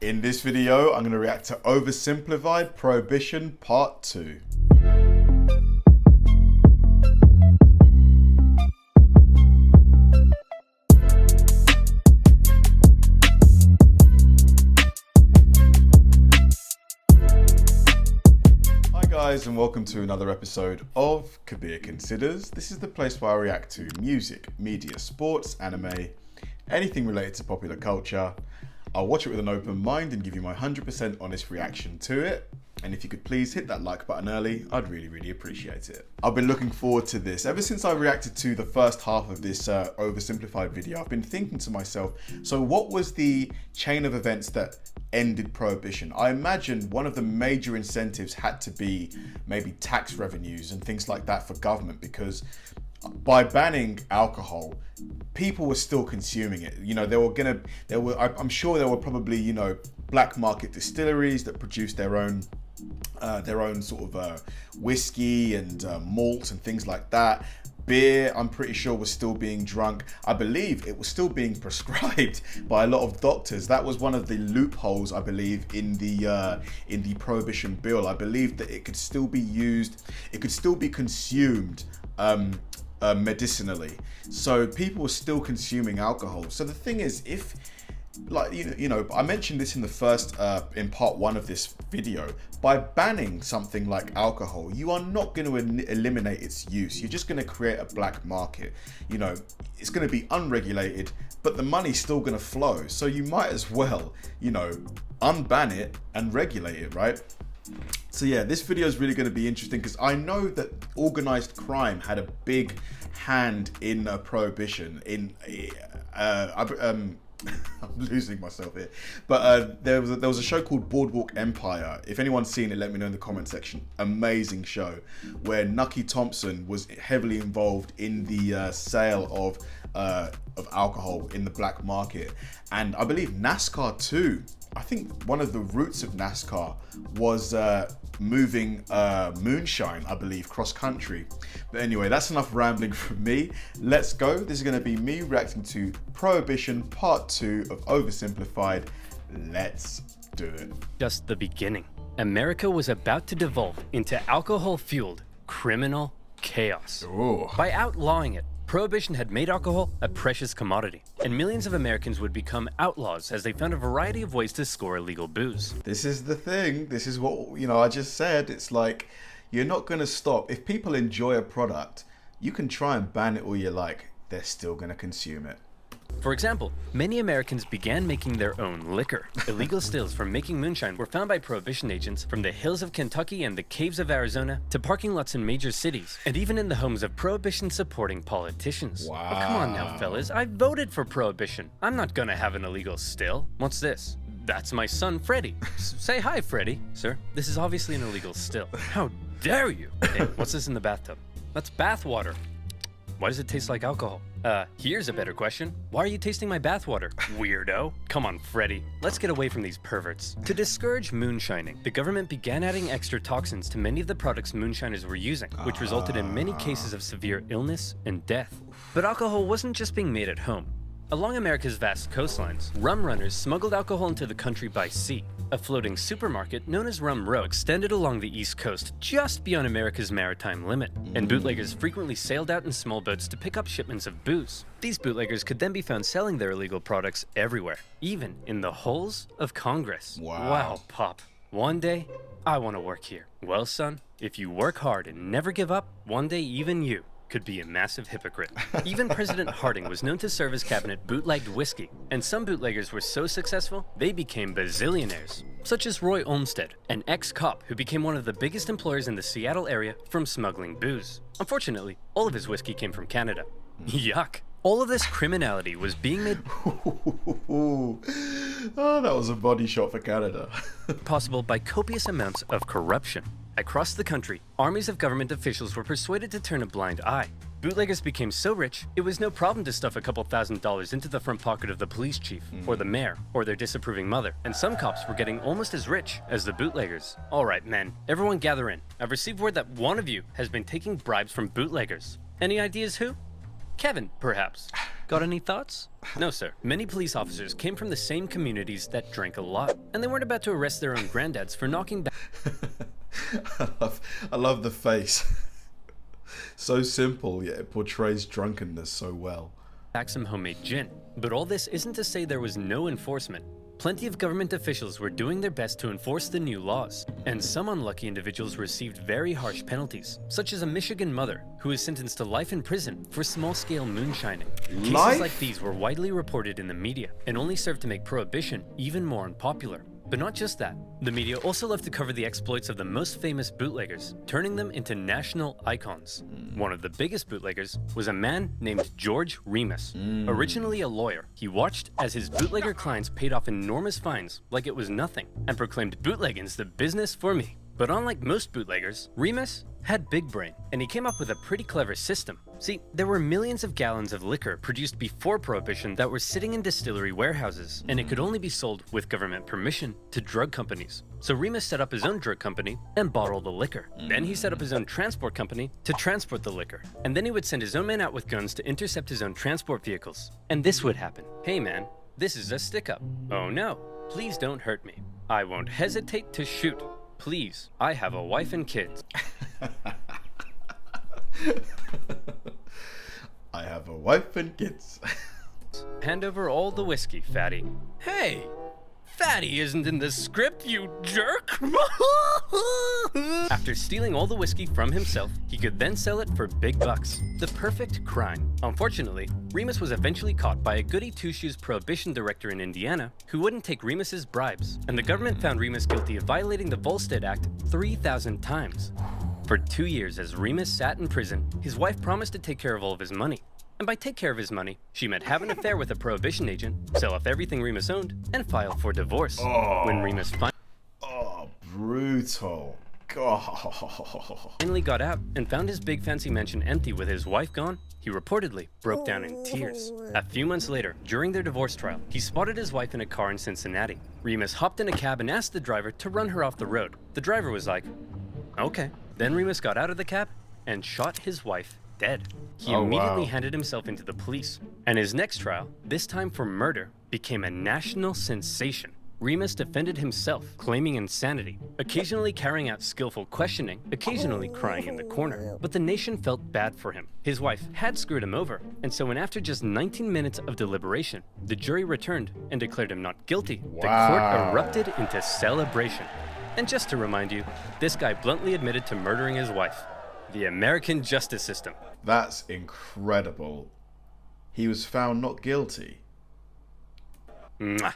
In this video, I'm going to react to Oversimplified Prohibition Part 2. Hi guys, and welcome to another episode of Kabir Considers. This is the place where I react to music, media, sports, anime, anything related to popular culture. I'll watch it with an open mind and give you my 100% honest reaction to it. And if you could please hit that like button early, I'd really appreciate it. I've been looking forward to this. Ever since I reacted to the first half of this oversimplified video, I've been thinking to myself, so what was the chain of events that ended prohibition? I imagine one of the major incentives had to be maybe tax revenues and things like that for government, because by banning alcohol, people were still consuming it. You know, I'm sure there were probably, you know, black market distilleries that produced their own sort of whiskey and malt and things like that. Beer, I'm pretty sure, was still being drunk. I believe it was still being prescribed by a lot of doctors. That was one of the loopholes, I believe, in the prohibition bill. I believe that it could still be used, it could still be consumed medicinally. So people were still consuming alcohol. So the thing is, if, like, you know, I mentioned this in the first in part one of this video, by banning something like alcohol, you are not going to eliminate its use. You're just going to create a black market. You know, it's going to be unregulated, but the money's still going to flow. So you might as well, you know, unban it and regulate it, right? So yeah, this video is really going to be interesting because I know that organized crime had a big hand in prohibition. I'm losing myself here, but there was a show called Boardwalk Empire. If anyone's seen it, let me know in the comment section. Amazing show where Nucky Thompson was heavily involved in the sale of alcohol in the black market, and I believe NASCAR too. I think one of the roots of NASCAR was moving moonshine, I believe, cross country. But anyway, that's enough rambling from me. Let's go. This is going to be me reacting to Prohibition Part 2 of Oversimplified. Let's do it. Just the beginning. America was about to devolve into alcohol-fueled criminal chaos. Ooh. By outlawing it, Prohibition had made alcohol a precious commodity, and millions of Americans would become outlaws as they found a variety of ways to score illegal booze. This is the thing. This is what, you know, I just said. It's like, you're not going to stop. If people enjoy a product, you can try and ban it all you like. They're still going to consume it. For example, many Americans began making their own liquor. Illegal stills from making moonshine were found by prohibition agents from the hills of Kentucky and the caves of Arizona to parking lots in major cities, and even in the homes of prohibition-supporting politicians. Wow. Oh, come on now, fellas. I voted for prohibition. I'm not gonna have an illegal still. What's this? That's my son, Freddie. Say hi, Freddie. Sir, this is obviously an illegal still. How dare you? Hey, what's this in the bathtub? That's bath water. Why does it taste like alcohol? Here's a better question. Why are you tasting my bathwater, weirdo? Come on, Freddy. Let's get away from these perverts. To discourage moonshining, the government began adding extra toxins to many of the products moonshiners were using, which resulted in many cases of severe illness and death. But alcohol wasn't just being made at home. Along America's vast coastlines, rum runners smuggled alcohol into the country by sea. A floating supermarket known as Rum Row extended along the East Coast just beyond America's maritime limit, and bootleggers frequently sailed out in small boats to pick up shipments of booze. These bootleggers could then be found selling their illegal products everywhere, even in the holes of Congress. Wow, Pop. One day, I want to work here. Well, son, if you work hard and never give up, one day even you could be a massive hypocrite. Even President Harding was known to serve his cabinet bootlegged whiskey, and some bootleggers were so successful, they became bazillionaires, such as Roy Olmsted, an ex-cop who became one of the biggest employers in the Seattle area from smuggling booze. Unfortunately, all of his whiskey came from Canada. Yuck. All of this criminality was being made Oh, that was a body shot for Canada. possible by copious amounts of corruption. Across the country, armies of government officials were persuaded to turn a blind eye. Bootleggers became so rich, it was no problem to stuff a couple $1,000s into the front pocket of the police chief, or the mayor, or their disapproving mother. And some cops were getting almost as rich as the bootleggers. All right, men, everyone gather in. I've received word that one of you has been taking bribes from bootleggers. Any ideas who? Kevin, perhaps. Got any thoughts? No, sir. Many police officers came from the same communities that drank a lot, and they weren't about to arrest their own granddads for knocking back. I love the face. So simple, yet it portrays drunkenness so well. Some homemade gin. But all this isn't to say there was no enforcement. Plenty of government officials were doing their best to enforce the new laws, and some unlucky individuals received very harsh penalties, such as a Michigan mother who was sentenced to life in prison for small-scale moonshining. Cases like these were widely reported in the media and only served to make prohibition even more unpopular. But not just that. The media also loved to cover the exploits of the most famous bootleggers, turning them into national icons. One of the biggest bootleggers was a man named George Remus. Originally a lawyer, he watched as his bootlegger clients paid off enormous fines like it was nothing, and proclaimed bootlegging's the business for me. But unlike most bootleggers, Remus had big brain, and he came up with a pretty clever system. See, there were millions of gallons of liquor produced before Prohibition that were sitting in distillery warehouses, and it could only be sold with government permission to drug companies. So Remus set up his own drug company and bought all the liquor. Then he set up his own transport company to transport the liquor. And then he would send his own men out with guns to intercept his own transport vehicles. And this would happen. Hey man, this is a stick-up. Oh no, please don't hurt me. I won't hesitate to shoot. Please, I have a wife and kids. I have a wife and kids. Hand over all the whiskey, Fatty. Hey! Fatty isn't in the script, you jerk! After stealing all the whiskey from himself, he could then sell it for big bucks. The perfect crime. Unfortunately, Remus was eventually caught by a goody two-shoes prohibition director in Indiana who wouldn't take Remus's bribes, and the government found Remus guilty of violating the Volstead Act 3,000 times. For 2 years, as Remus sat in prison, his wife promised to take care of all of his money. And by take care of his money, she meant have an affair with a prohibition agent, sell off everything Remus owned, and file for divorce. When Remus Brutal. God. finally got out and found his big fancy mansion empty with his wife gone, he reportedly broke down in tears. A few months later, during their divorce trial, he spotted his wife in a car in Cincinnati. Remus hopped in a cab and asked the driver to run her off the road. The driver was like, okay. Then Remus got out of the cab and shot his wife dead. He immediately handed himself into the police, and his next trial, this time for murder, became a national sensation. Remus defended himself, claiming insanity, occasionally carrying out skillful questioning, occasionally crying in the corner. But the nation felt bad for him. His wife had screwed him over, and so when after just 19 minutes of deliberation, the jury returned and declared him not guilty, the court erupted into celebration. And just to remind you, this guy bluntly admitted to murdering his wife. The American justice system. That's incredible. He was found not guilty. Mwah.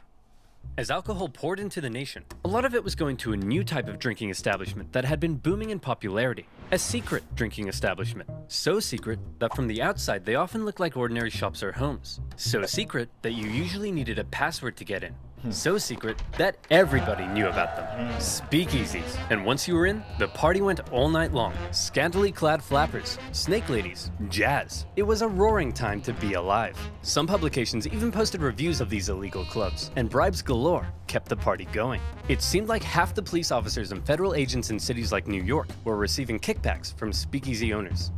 As alcohol poured into the nation, a lot of it was going to a new type of drinking establishment that had been booming in popularity. A secret drinking establishment. So secret that from the outside they often looked like ordinary shops or homes. So secret that you usually needed a password to get in. So secret that everybody knew about them. Speakeasies. And once you were in, the party went all night long. Scantily clad flappers, snake ladies, jazz. It was a roaring time to be alive. Some publications even posted reviews of these illegal clubs, and bribes galore kept the party going. It seemed like half the police officers and federal agents in cities like New York were receiving kickbacks from speakeasy owners.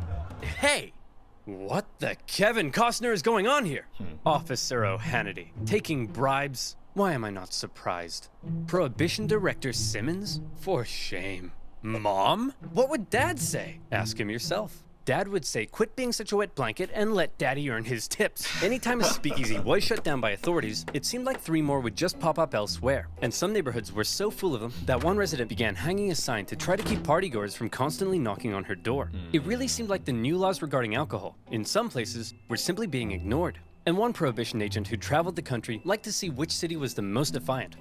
Hey! What the Kevin Costner is going on here? Officer O'Hannity, taking bribes? Why am I not surprised? Prohibition Director Simmons? For shame. Mom? What would Dad say? Ask him yourself. Dad would say, quit being such a wet blanket and let Daddy earn his tips. Anytime a speakeasy was shut down by authorities, it seemed like 3 more would just pop up elsewhere. And some neighborhoods were so full of them that one resident began hanging a sign to try to keep partygoers from constantly knocking on her door. It really seemed like the new laws regarding alcohol, in some places, were simply being ignored. And one prohibition agent who traveled the country liked to see which city was the most defiant.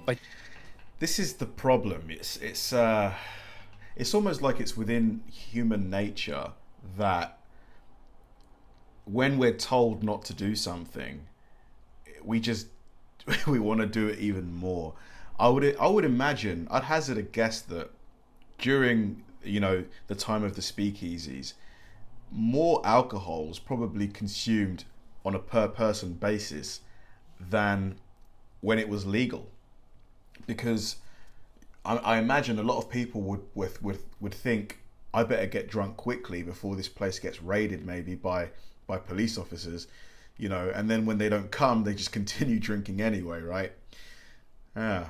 This is the problem. It's almost like it's within human nature that when we're told not to do something, we want to do it even more. I would imagine, I'd hazard a guess that during the time of the speakeasies, more alcohol was probably consumed on a per person basis than when it was legal, because I imagine a lot of people would think, I better get drunk quickly before this place gets raided maybe by police officers, you know, and then when they don't come, they just continue drinking anyway, right? Yeah.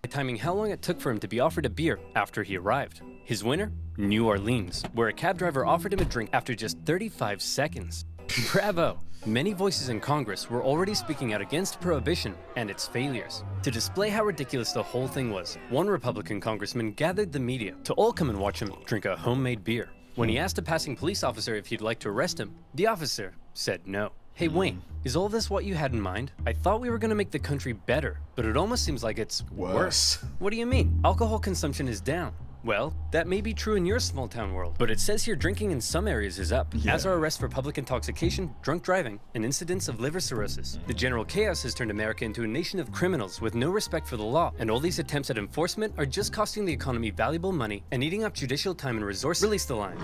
Timing how long it took for him to be offered a beer after he arrived. His winner? New Orleans, where a cab driver offered him a drink after just 35 seconds. Bravo! Many voices in Congress were already speaking out against prohibition and its failures. To display how ridiculous the whole thing was, one Republican congressman gathered the media to all come and watch him drink a homemade beer. When he asked a passing police officer if he'd like to arrest him, the officer said no. Hey Wayne, is all this what you had in mind? I thought we were gonna make the country better, but it almost seems like it's worse. What do you mean? Alcohol consumption is down. Well, that may be true in your small town world, but it says here drinking in some areas is up, as are arrests for public intoxication, drunk driving, and incidents of liver cirrhosis. The general chaos has turned America into a nation of criminals with no respect for the law, and all these attempts at enforcement are just costing the economy valuable money and eating up judicial time and resources. Release the lines.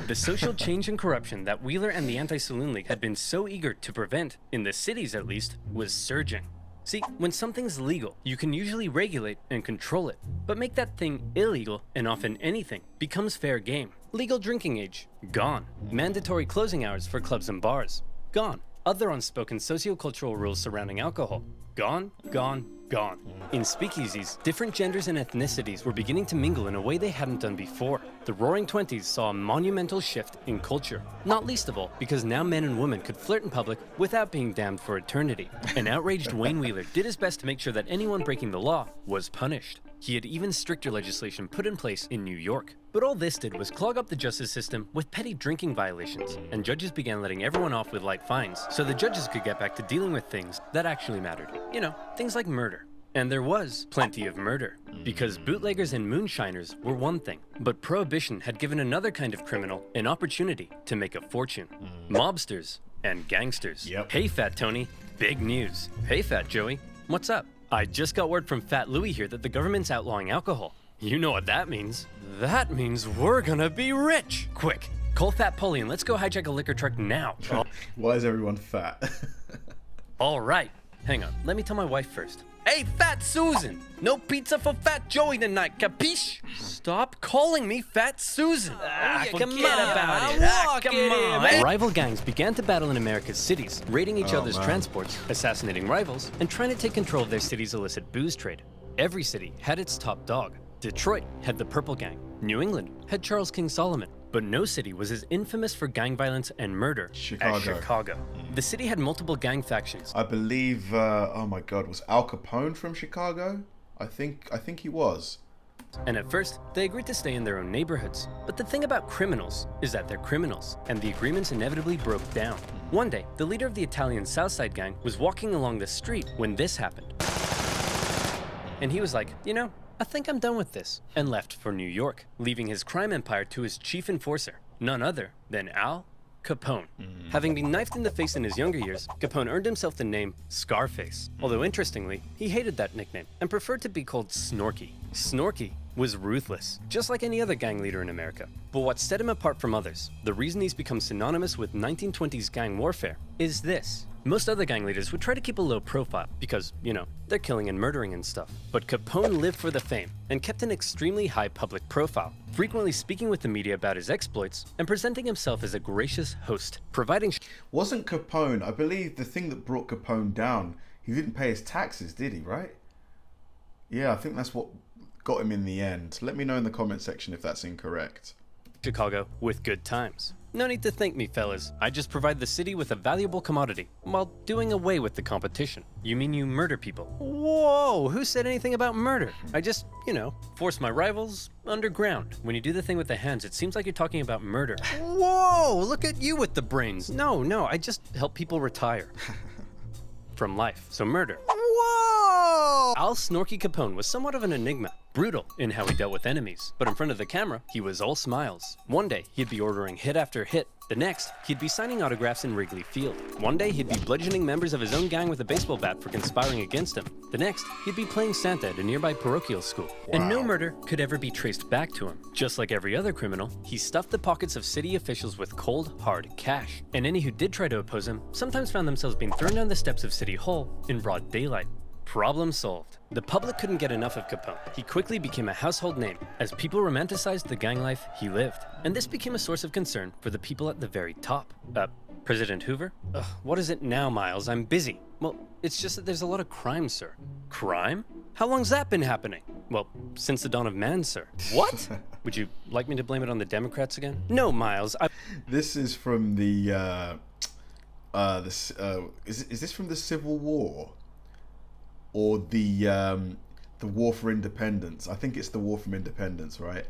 The social change and corruption that Wheeler and the Anti-Saloon League had been so eager to prevent, in the cities at least, was surging. See, when something's legal, you can usually regulate and control it, but make that thing illegal, and often anything, becomes fair game. Legal drinking age, gone. Mandatory closing hours for clubs and bars, gone. Other unspoken sociocultural rules surrounding alcohol, gone, gone, gone. In speakeasies, different genders and ethnicities were beginning to mingle in a way they hadn't done before. The Roaring Twenties saw a monumental shift in culture, not least of all because now men and women could flirt in public without being damned for eternity. An outraged Wayne Wheeler did his best to make sure that anyone breaking the law was punished. He had even stricter legislation put in place in New York. But all this did was clog up the justice system with petty drinking violations, and judges began letting everyone off with light fines, so the judges could get back to dealing with things that actually mattered. You know, things like murder. And there was plenty of murder, because bootleggers and moonshiners were one thing, but prohibition had given another kind of criminal an opportunity to make a fortune. Mobsters and gangsters. Yep. Hey Fat Tony, big news. Hey Fat Joey, what's up? I just got word from Fat Louie here that the government's outlawing alcohol. You know what that means. That means we're gonna be rich. Quick, call Fat Polly and let's go hijack a liquor truck now. Why is everyone fat? All right, hang on, let me tell my wife first. Hey, Fat Susan! No pizza for Fat Joey tonight, capiche? Stop calling me Fat Susan! Forget about it! Come on! Rival gangs began to battle in America's cities, raiding each other's transports, assassinating rivals, and trying to take control of their city's illicit booze trade. Every city had its top dog. Detroit had the Purple Gang. New England had Charles King Solomon. But no city was as infamous for gang violence and murder as Chicago. The city had multiple gang factions. I believe, oh my God, was Al Capone from Chicago? I think he was. And at first, they agreed to stay in their own neighborhoods. But the thing about criminals is that they're criminals, and the agreements inevitably broke down. One day, the leader of the Italian Southside gang was walking along the street when this happened. And he was like, you know, I think I'm done with this, and left for New York, leaving his crime empire to his chief enforcer, none other than Al Capone. Having been knifed in the face in his younger years, Capone earned himself the name Scarface. Although interestingly, he hated that nickname and preferred to be called Snorky. Snorky was ruthless, just like any other gang leader in America. But what set him apart from others, the reason he's become synonymous with 1920s gang warfare, is this. Most other gang leaders would try to keep a low profile because, you know, they're killing and murdering and stuff. But Capone lived for the fame and kept an extremely high public profile, frequently speaking with the media about his exploits and presenting himself as a gracious host, providing... Wasn't Capone, I believe the thing that brought Capone down, he didn't pay his taxes, did he, right? Yeah, I think that's what got him in the end. Let me know in the comment section if that's incorrect. Chicago with good times. No need to thank me, fellas. I just provide the city with a valuable commodity while doing away with the competition. You mean you murder people? Whoa, who said anything about murder? I just, you know, force my rivals underground. When you do the thing with the hands, it seems like you're talking about murder. Whoa, look at you with the brains. No, I just help people retire from life. So murder. Whoa! Al Snorky Capone was somewhat of an enigma. Brutal in how he dealt with enemies, but in front of the camera, he was all smiles. One day, he'd be ordering hit after hit. The next, he'd be signing autographs in Wrigley Field. One day, he'd be bludgeoning members of his own gang with a baseball bat for conspiring against him. The next, he'd be playing Santa at a nearby parochial school. Wow. And no murder could ever be traced back to him. Just like every other criminal, he stuffed the pockets of city officials with cold, hard cash. And any who did try to oppose him sometimes found themselves being thrown down the steps of City Hall in broad daylight. Problem solved. The public couldn't get enough of Capone. He quickly became a household name as people romanticized the gang life he lived. And this became a source of concern for the people at the very top. President Hoover? What is it now, Miles? I'm busy. Well, it's just that there's a lot of crime, sir. Crime? How long's that been happening? Well, since the dawn of man, sir. What? Would you like me to blame it on the Democrats again? No, Miles. This is from the is this from the Civil War? Or the War for Independence? I think it's the War from Independence, right?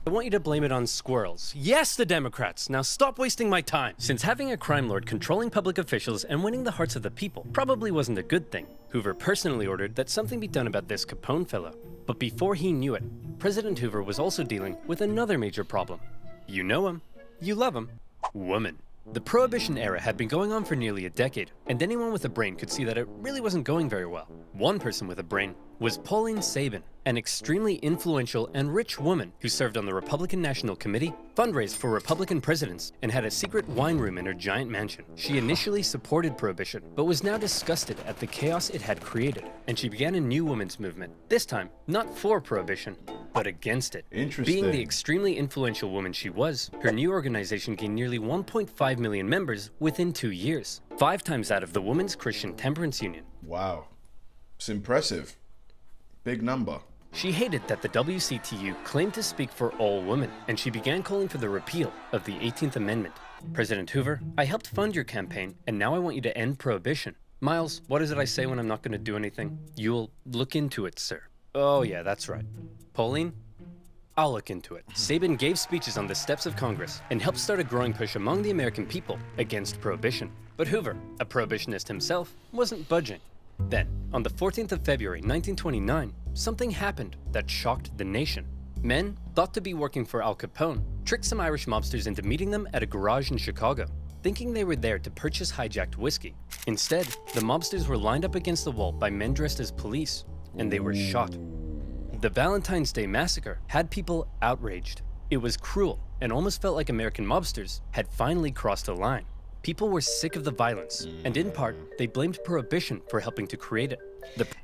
I want you to blame it on squirrels. Yes, the Democrats. Now stop wasting my time. Since having a crime lord controlling public officials and winning the hearts of the people probably wasn't a good thing, Hoover personally ordered that something be done about this Capone fellow. But before he knew it, President Hoover was also dealing with another major problem. You know him. You love him. Woman. The Prohibition era had been going on for nearly a decade, and anyone with a brain could see that it really wasn't going very well. One person with a brain was Pauline Sabin, an extremely influential and rich woman who served on the Republican National Committee, fundraised for Republican presidents, and had a secret wine room in her giant mansion. She initially supported Prohibition, but was now disgusted at the chaos it had created, and she began a new women's movement, this time not for Prohibition, but against it. Interesting. Being the extremely influential woman she was, her new organization gained nearly 1.5 million members within 2 years, 5 times that of the Women's Christian Temperance Union. Wow. It's impressive. Big number. She hated that the WCTU claimed to speak for all women, and she began calling for the repeal of the 18th Amendment. President Hoover, I helped fund your campaign, and now I want you to end Prohibition. Miles, what is it I say when I'm not going to do anything? You'll look into it, sir. Oh yeah, that's right. Pauline? I'll look into it. Sabin gave speeches on the steps of Congress and helped start a growing push among the American people against Prohibition. But Hoover, a prohibitionist himself, wasn't budging. Then, on the 14th of February 1929, something happened that shocked the nation. Men, thought to be working for Al Capone, tricked some Irish mobsters into meeting them at a garage in Chicago, thinking they were there to purchase hijacked whiskey. Instead, the mobsters were lined up against the wall by men dressed as police, and they were shot. The Valentine's Day Massacre had people outraged. It was cruel, and almost felt like American mobsters had finally crossed a line. People were sick of the violence, and in part, they blamed Prohibition for helping to create it.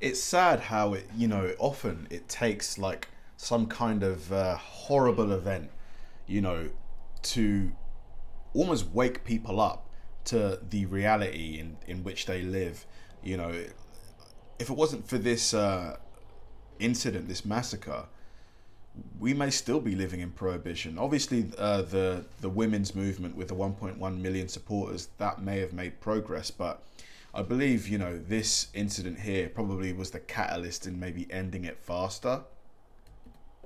It's sad how it, often it takes like some kind of horrible event, to almost wake people up to the reality in which they live. If it wasn't for this incident, this massacre, we may still be living in Prohibition. Obviously, the women's movement with the 1.1 million supporters, that may have made progress, but I believe, this incident here probably was the catalyst in maybe ending it faster.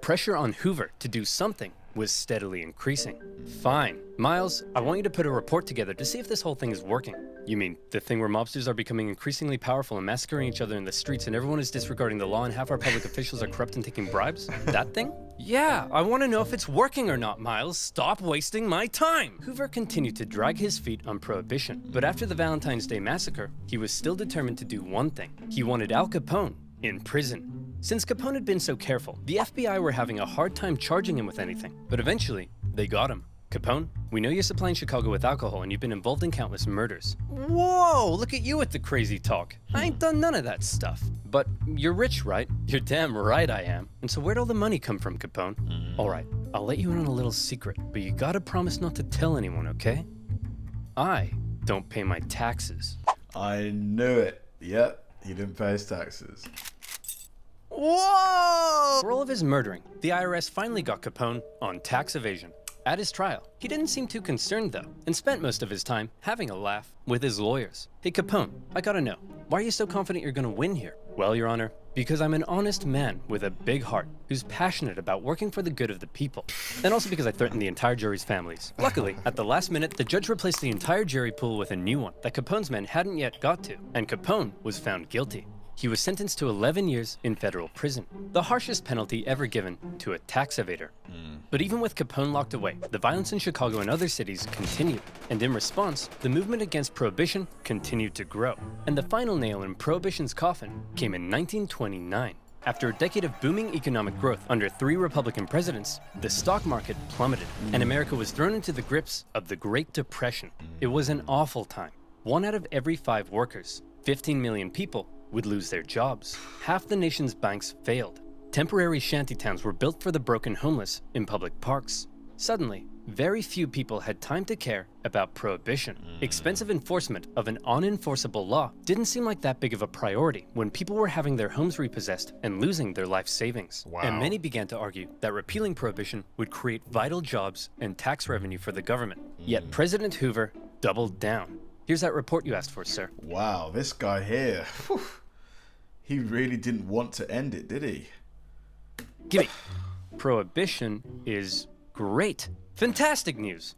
Pressure on Hoover to do something was steadily increasing. Fine. Miles, I want you to put a report together to see if this whole thing is working. You mean the thing where mobsters are becoming increasingly powerful and massacring each other in the streets and everyone is disregarding the law and half our public officials are corrupt and taking bribes? That thing? Yeah, I want to know if it's working or not, Miles. Stop wasting my time! Hoover continued to drag his feet on Prohibition, but after the Valentine's Day Massacre, he was still determined to do one thing. He wanted Al Capone in prison. Since Capone had been so careful, the FBI were having a hard time charging him with anything, but eventually, they got him. Capone, we know you're supplying Chicago with alcohol and you've been involved in countless murders. Whoa, look at you with the crazy talk. I ain't done none of that stuff. But you're rich, right? You're damn right I am. And so where'd all the money come from, Capone? All right, I'll let you in on a little secret, but you gotta promise not to tell anyone, okay? I don't pay my taxes. I knew it. Yep, he didn't pay his taxes. Whoa! For all of his murdering, the IRS finally got Capone on tax evasion. At his trial, he didn't seem too concerned though, and spent most of his time having a laugh with his lawyers. Hey Capone, I gotta know, why are you so confident you're gonna win here? Well, Your Honor, because I'm an honest man with a big heart who's passionate about working for the good of the people. And also because I threatened the entire jury's families. Luckily, at the last minute, the judge replaced the entire jury pool with a new one that Capone's men hadn't yet got to, and Capone was found guilty. He was sentenced to 11 years in federal prison, the harshest penalty ever given to a tax evader. But even with Capone locked away, the violence in Chicago and other cities continued, and in response, the movement against Prohibition continued to grow. And the final nail in Prohibition's coffin came in 1929. After a decade of booming economic growth under 3 Republican presidents, the stock market plummeted, and America was thrown into the grips of the Great Depression. It was an awful time. 1 out of every 5 workers, 15 million people, would lose their jobs. Half the nation's banks failed. Temporary shantytowns were built for the broken homeless in public parks. Suddenly, very few people had time to care about prohibition. Expensive enforcement of an unenforceable law didn't seem like that big of a priority when people were having their homes repossessed and losing their life savings. Wow. And many began to argue that repealing prohibition would create vital jobs and tax revenue for the government. Yet President Hoover doubled down. Here's that report you asked for, sir. Wow, this guy here, whew, he really didn't want to end it, did he? Gimme. Prohibition is great. Fantastic news.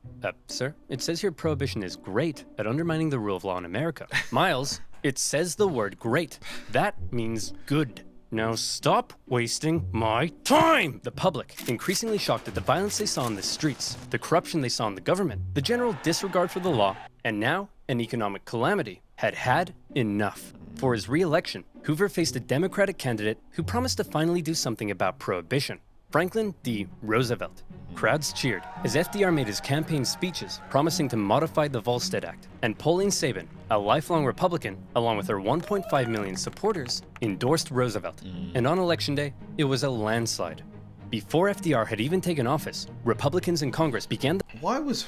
Sir, it says here prohibition is great at undermining the rule of law in America. Miles, it says the word great. That means good. Now stop wasting my time! The public, increasingly shocked at the violence they saw in the streets, the corruption they saw in the government, the general disregard for the law, and now an economic calamity, had enough. For his re-election, Hoover faced a Democratic candidate who promised to finally do something about prohibition, Franklin D. Roosevelt. Crowds cheered as FDR made his campaign speeches promising to modify the Volstead Act, and Pauline Sabin, a lifelong Republican, along with her 1.5 million supporters, endorsed Roosevelt. And on election day, it was a landslide. Before FDR had even taken office, Republicans in Congress began the... Why was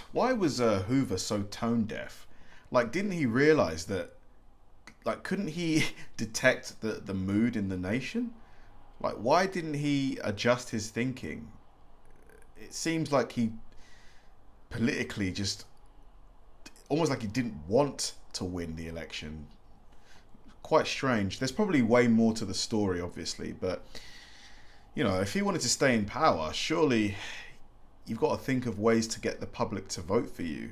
Hoover so tone deaf? Like, didn't he realize that, like, couldn't he detect the mood in the nation? Like, why didn't he adjust his thinking? It seems like he politically just, almost like he didn't want to win the election. Quite strange. There's probably way more to the story, obviously, but, you know, if he wanted to stay in power, surely you've got to think of ways to get the public to vote for you.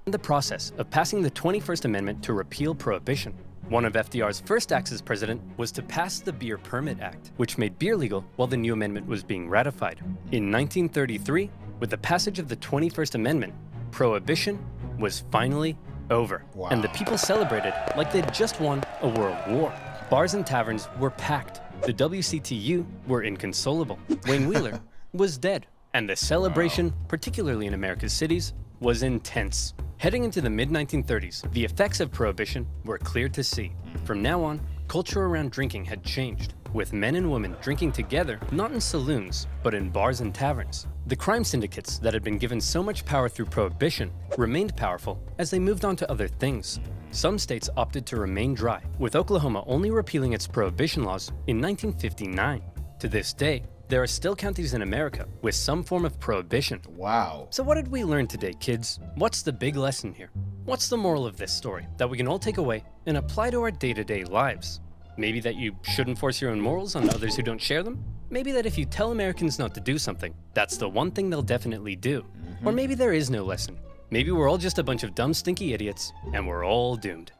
The process of passing the 21st Amendment to repeal prohibition. One of FDR's first acts as president was to pass the Beer Permit Act, which made beer legal while the new amendment was being ratified. In 1933, with the passage of the 21st Amendment, prohibition was finally over. Wow. And the people celebrated like they'd just won a world war. Bars and taverns were packed. The WCTU were inconsolable. Wayne Wheeler was dead. And the celebration, particularly in America's cities, was intense. Heading into the mid-1930s, the effects of prohibition were clear to see. From now on, culture around drinking had changed, with men and women drinking together, not in saloons, but in bars and taverns. The crime syndicates that had been given so much power through prohibition remained powerful as they moved on to other things. Some states opted to remain dry, with Oklahoma only repealing its prohibition laws in 1959. To this day, there are still counties in America with some form of prohibition. Wow. So what did we learn today, kids? What's the big lesson here? What's the moral of this story that we can all take away and apply to our day-to-day lives? Maybe that you shouldn't force your own morals on others who don't share them? Maybe that if you tell Americans not to do something, that's the one thing they'll definitely do. Or maybe there is no lesson. Maybe we're all just a bunch of dumb, stinky idiots, and we're all doomed.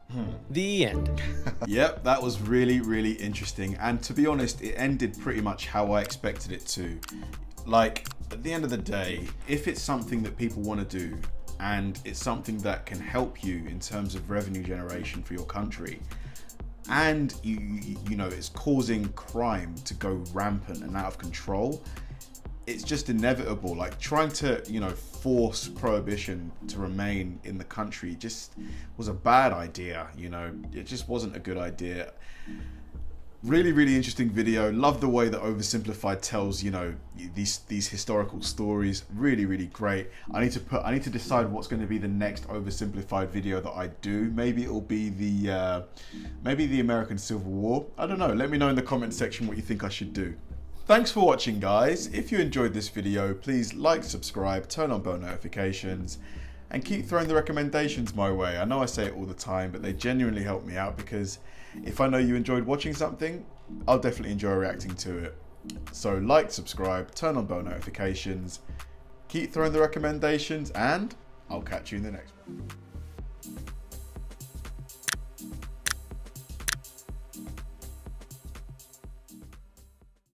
The end. Yep, that was really, really interesting. And to be honest, it ended pretty much how I expected it to. Like, at the end of the day, if it's something that people want to do, and it's something that can help you in terms of revenue generation for your country, and you know, it's causing crime to go rampant and out of control, it's just inevitable. Like, trying to, you know, force prohibition to remain in the country just was a bad idea. You know, it just wasn't a good idea. Really, really interesting video. Love the way that Oversimplified tells, you know, these historical stories. Really, really great. I need to decide what's going to be the next Oversimplified video that I do. Maybe it'll be the American Civil War. I don't know. Let me know in the comment section what you think I should do. Thanks for watching, guys. If you enjoyed this video, please like, subscribe, turn on bell notifications, and keep throwing the recommendations my way. I know I say it all the time, but they genuinely help me out, because if I know you enjoyed watching something, I'll definitely enjoy reacting to it. So like, subscribe, turn on bell notifications, keep throwing the recommendations, and I'll catch you in the next one.